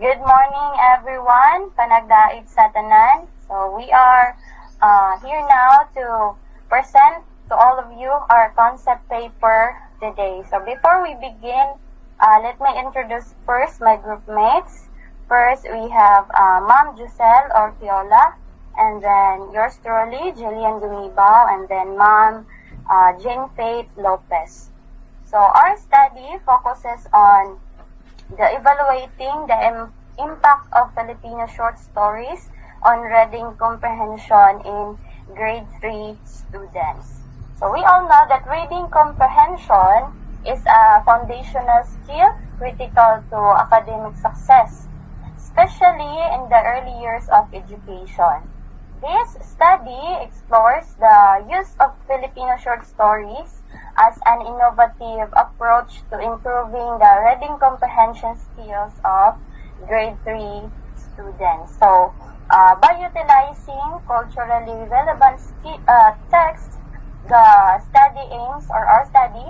Good morning, everyone. Panagdaig sa tanan. So we are here now to present to all of you our concept paper today. So before we begin, let me introduce first my group mates. First, we have Ma'am Giselle Ortiola, and then yours truly, Jillian Gumibao, and then Ma'am Jane Faith Lopez. So our study focuses on the evaluating the impact of Filipino short stories on reading comprehension in grade 3 students. So we all know that reading comprehension is a foundational skill critical to academic success, especially in the early years of education. This study explores the use of Filipino short stories as an innovative approach to improving the reading comprehension skills of grade 3 students. So, by utilizing culturally relevant texts, the study aims, or our study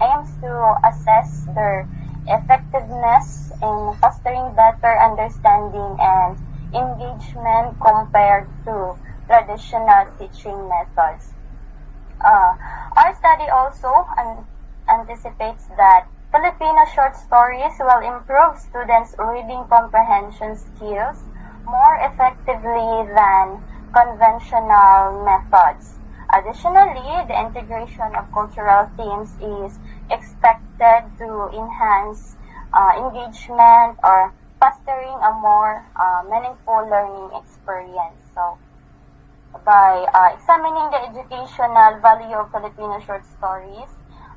aims to assess their effectiveness in fostering better understanding and engagement compared to traditional teaching methods. Our study also anticipates that Filipino short stories will improve students' reading comprehension skills more effectively than conventional methods. Additionally, the integration of cultural themes is expected to enhance engagement or fostering a more meaningful learning experience. So, by examining the educational value of Filipino short stories,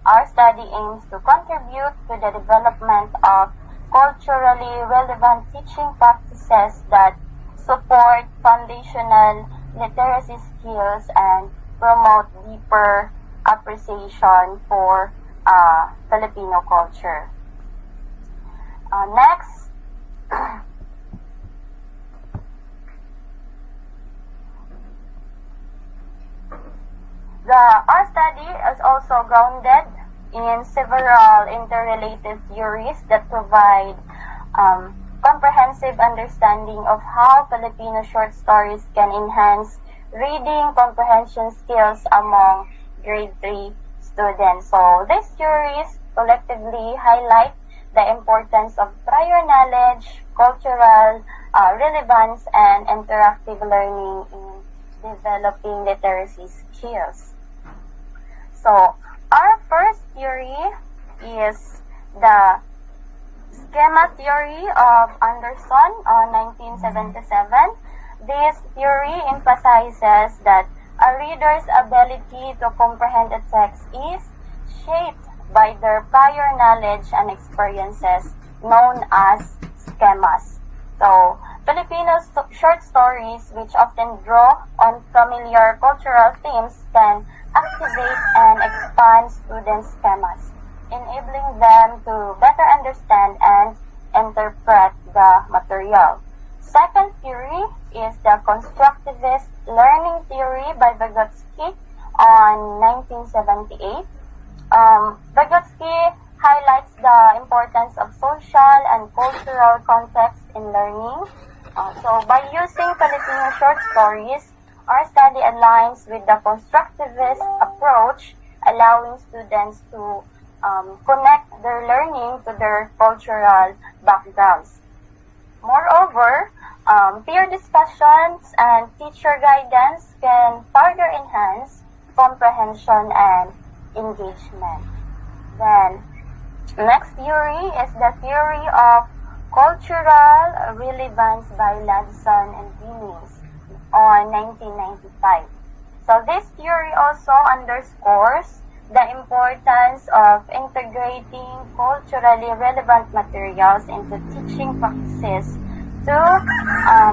our study aims to contribute to the development of culturally relevant teaching practices that support foundational literacy skills and promote deeper appreciation for Filipino culture. Next, our study is also grounded in several interrelated theories that provide comprehensive understanding of how Filipino short stories can enhance reading comprehension skills among grade 3 students. So these theories collectively highlight the importance of prior knowledge, cultural relevance, and interactive learning in developing literacy skills. So, our first theory is the schema theory of Anderson on 1977. This theory emphasizes that a reader's ability to comprehend a text is shaped by their prior knowledge and experiences known as schemas. So, Filipino short stories, which often draw on familiar cultural themes, can activate and expand students' schemas, enabling them to better understand and interpret the material. Second theory is the constructivist learning theory by Vygotsky on 1978. Vygotsky highlights the importance of social and cultural context in learning. So by using Filipino short stories, our study aligns with the constructivist approach, allowing students to connect their learning to their cultural backgrounds. Moreover, peer discussions and teacher guidance can further enhance comprehension and engagement. Then, next theory is the theory of cultural relevance by Ladson and Billings on 1995. So this theory also underscores the importance of integrating culturally relevant materials into teaching practices to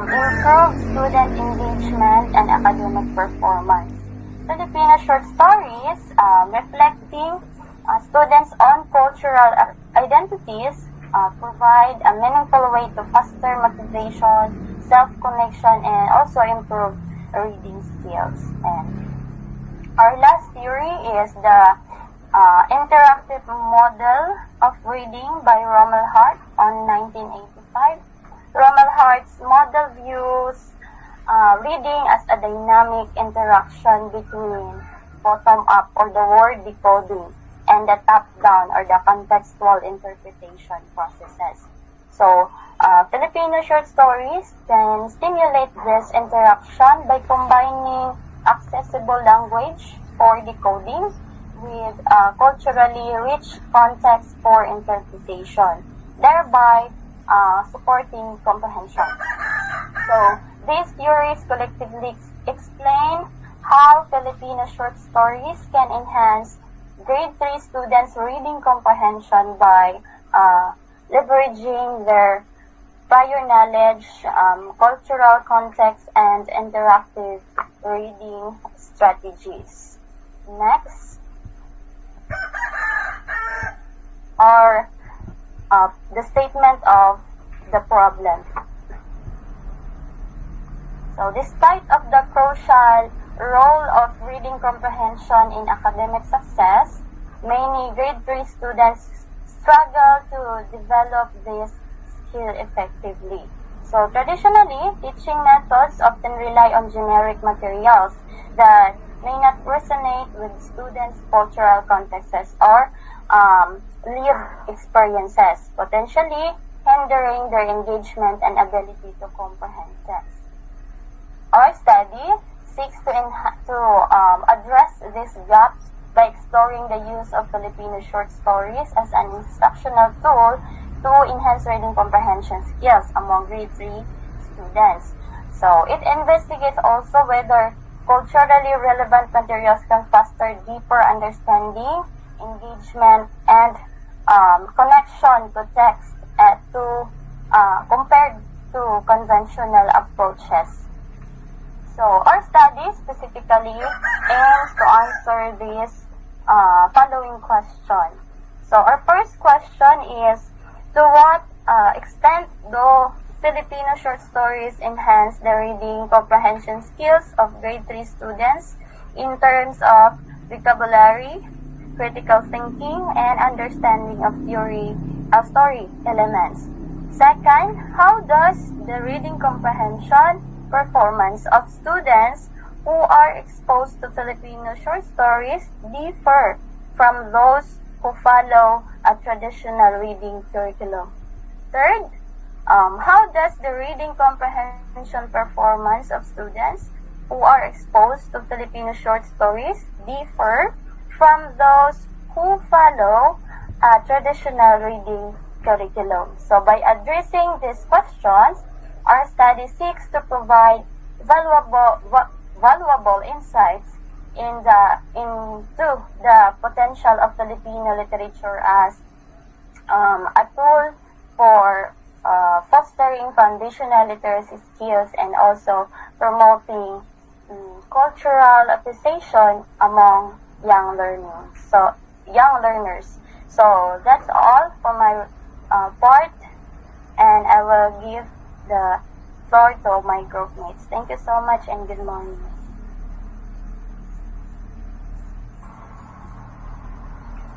improve student engagement and academic performance. Filipino short stories reflecting students' own cultural identities provide a meaningful way to foster motivation, self-connection, and also improve reading skills. And our last theory is the interactive model of reading by Rommel Hart on 1985. arts model views reading as a dynamic interaction between bottom-up or the word decoding and the top-down or the contextual interpretation processes. So, Filipino short stories can stimulate this interaction by combining accessible language for decoding with culturally rich context for interpretation, thereby supporting comprehension. So, these theories collectively explain how Filipino short stories can enhance grade 3 students' reading comprehension by leveraging their prior knowledge, cultural context, and interactive reading strategies. Next are the statement of the problem. So, despite of the crucial role of reading comprehension in academic success, many grade 3 students struggle to develop this skill effectively. So, traditionally, teaching methods often rely on generic materials that may not resonate with students' cultural contexts or lived experiences, potentially hindering their engagement and ability to comprehend text. Our study seeks to address these gaps by exploring the use of Filipino short stories as an instructional tool to enhance reading comprehension skills among grade 3 students. So, it investigates also whether culturally relevant materials can foster deeper understanding, engagement, and connection to text compared to conventional approaches. So, our study specifically aims to answer this following question. So, our first question is, to what extent do Filipino short stories enhance the reading comprehension skills of grade 3 students in terms of vocabulary, critical thinking, and understanding of story elements? Second, how does the reading comprehension performance of students who are exposed to Filipino short stories differ from those who follow a traditional reading curriculum? Third, how does the reading comprehension performance of students who are exposed to Filipino short stories differ from those who follow a traditional reading curriculum? So, by addressing these questions, our study seeks to provide valuable insights into the potential of Filipino literature as a tool for fostering foundational literacy skills and also promoting cultural appreciation among young learners. So that's all for my part, and I will give the floor to my group mates. Thank you so much and good morning.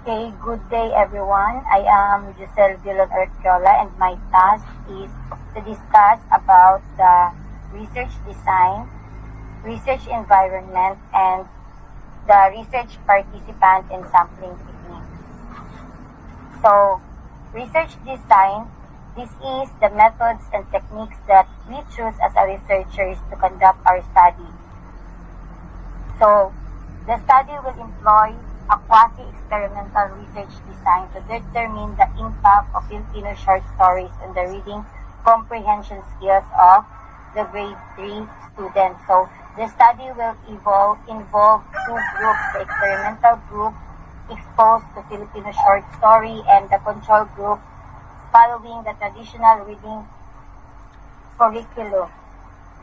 Okay, good day everyone. I am Giselle Villan Arquiola, and my task is to discuss about the research design, research environment, and the research participant and sampling technique. So, research design, this is the methods and techniques that we choose as a researchers to conduct our study. So, the study will employ a quasi-experimental research design to determine the impact of Filipino short stories on the reading comprehension skills of the grade 3 students. So, the study will involve two groups, the experimental group exposed to Filipino short story and the control group following the traditional reading curriculum.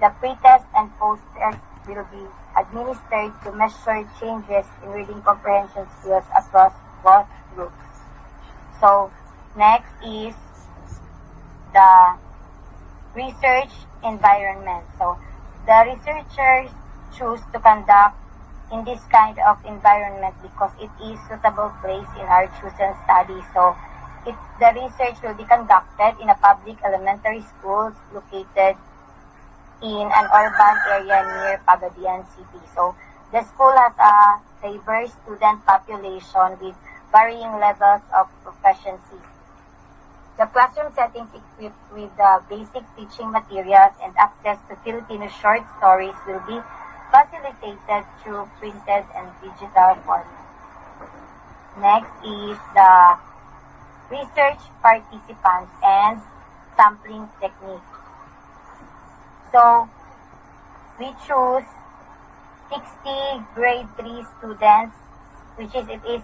The pre-test and post-test will be administered to measure changes in reading comprehension skills across both groups. So, next is the research environment. So, the researchers choose to conduct in this kind of environment because it is suitable place in our chosen study. So, The research will be conducted in a public elementary schools located in an urban area near Pagadian City. So the school has a diverse student population with varying levels of proficiency. The classroom settings equipped with the basic teaching materials and access to Filipino short stories will be facilitated through printed and digital formats. Next is the research participants and sampling technique. So, we choose 60 grade 3 students, which is it is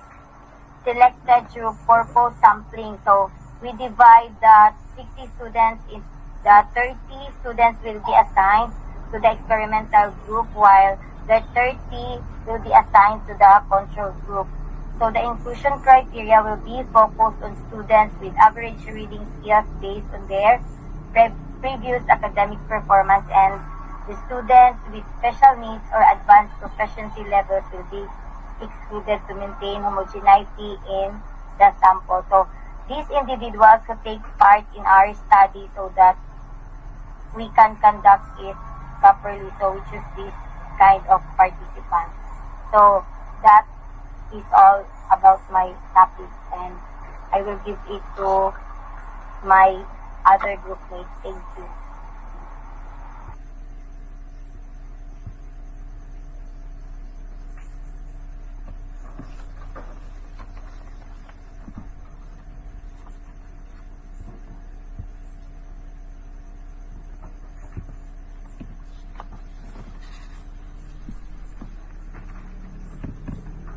selected through purpose sampling. So, we divide the 60 students in the 30 students will be assigned to the experimental group while the 30 will be assigned to the control group. So the inclusion criteria will be focused on students with average reading skills based on their previous academic performance, and the students with special needs or advanced proficiency levels will be excluded to maintain homogeneity in the sample. So these individuals who take part in our study so that we can conduct it properly. So we choose this kind of participants. So that is all about my topic, and I will give it to my other group mates. Thank you.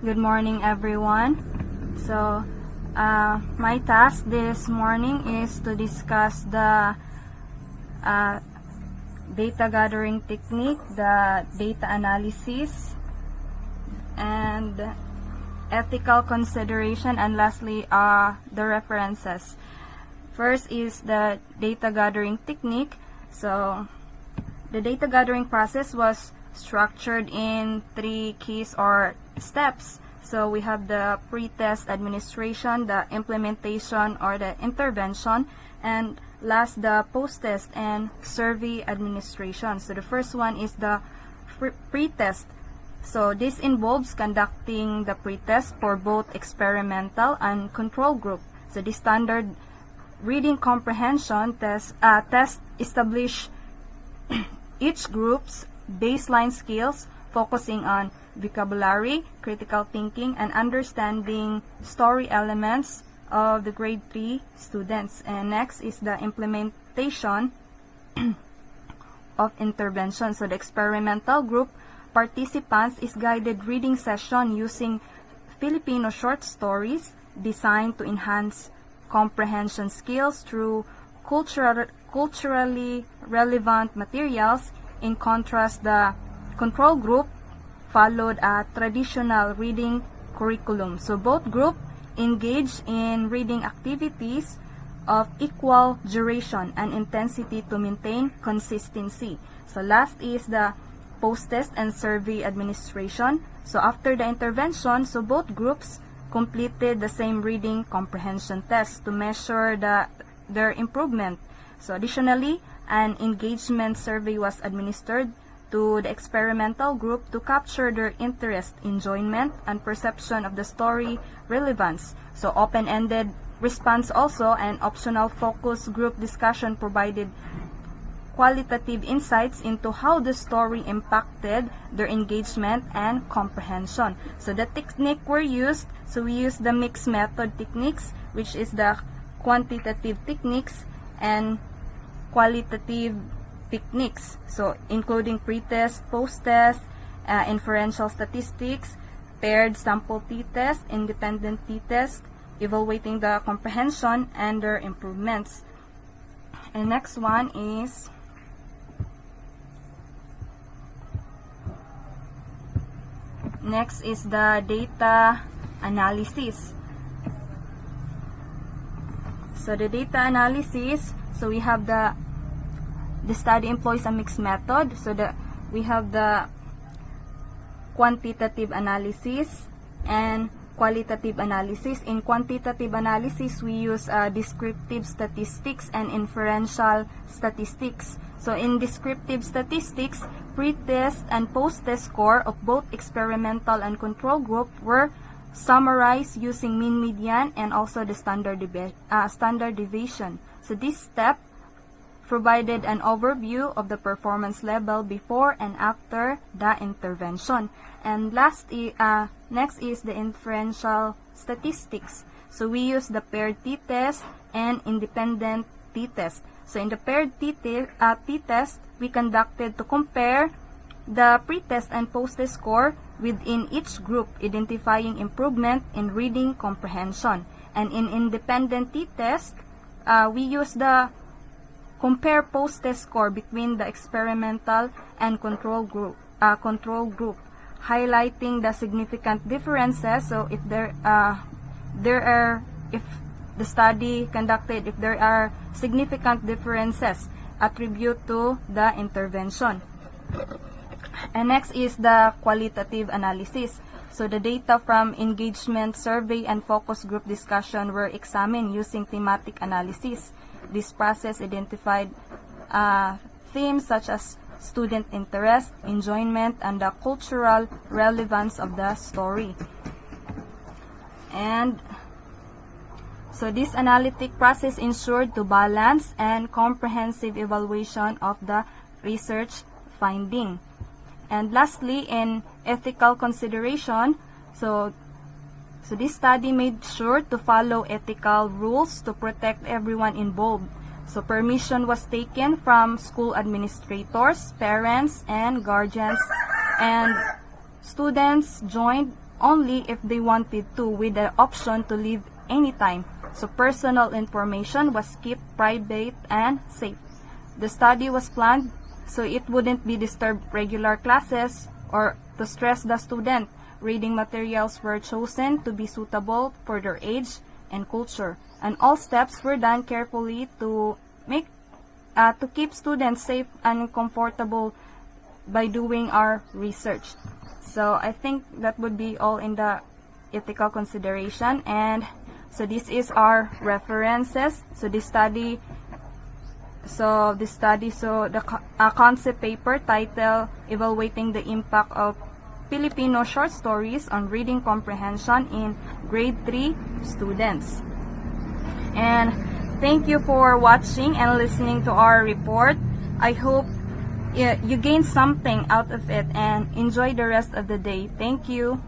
Good morning, everyone. So, my task this morning is to discuss the data gathering technique, the data analysis, and ethical consideration, and lastly, the references. First is the data gathering technique. So, the data gathering process was structured in 3 keys or steps. So we have the pre-test administration, the implementation or the intervention, and last the post-test and survey administration. So the first one is the pre-test. So this involves conducting the pre-test for both experimental and control group. So the standard reading comprehension test establish each group's baseline skills, focusing on vocabulary, critical thinking, and understanding story elements of the grade 3 students. And next is the implementation of intervention. So the experimental group participants is guided reading session using Filipino short stories designed to enhance comprehension skills through culturally relevant materials. In contrast, the control group followed a traditional reading curriculum. So both groups engaged in reading activities of equal duration and intensity to maintain consistency. So last is the post-test and survey administration. So after the intervention, so both groups completed the same reading comprehension test to measure their improvement. So additionally, an engagement survey was administered to the experimental group to capture their interest, enjoyment, and perception of the story relevance. So open-ended response also and optional focus group discussion provided qualitative insights into how the story impacted their engagement and comprehension. So the technique were used, so we use the mixed method techniques, which is the quantitative techniques and qualitative techniques. So including pre-test, post-test, inferential statistics, paired sample t-test, independent t-test, evaluating the comprehension and their improvements. And next one is the data analysis. So the data analysis, so we have the study employs a mixed method. So we have the quantitative analysis and qualitative analysis. In quantitative analysis, we use descriptive statistics and inferential statistics. So in descriptive statistics, pre-test and post-test score of both experimental and control group were summarized using mean, median, and also the standard deviation. So this step provided an overview of the performance level before and after the intervention. And next is the inferential statistics. So we use the paired t-test and independent t-test. So in the paired t-test, we conducted to compare the pre-test and post-test score within each group, identifying improvement in reading comprehension. And in independent t-test, we use the compare post-test score between the experimental and control group, highlighting the significant differences. So if if the study conducted, if there are significant differences attribute to the intervention. And next is the qualitative analysis. So the data from engagement survey and focus group discussion were examined using thematic analysis. This process identified themes such as student interest, enjoyment, and the cultural relevance of the story. And so this analytic process ensured to balance and comprehensive evaluation of the research finding. And lastly, in ethical consideration, so this study made sure to follow ethical rules to protect everyone involved. So permission was taken from school administrators, parents, and guardians, and students joined only if they wanted to, with the option to leave anytime. So personal information was kept private and safe. The study was planned so it wouldn't be disturb regular classes or to stress the student. Reading materials were chosen to be suitable for their age and culture, and all steps were done carefully to keep students safe and comfortable by doing our research. So I think that would be all in the ethical consideration. And so this is our references. So the concept paper titled Evaluating the Impact of Filipino Short Stories on Reading Comprehension in Grade 3 Students. And thank you for watching and listening to our report. I hope you gained something out of it and enjoy the rest of the day. Thank you.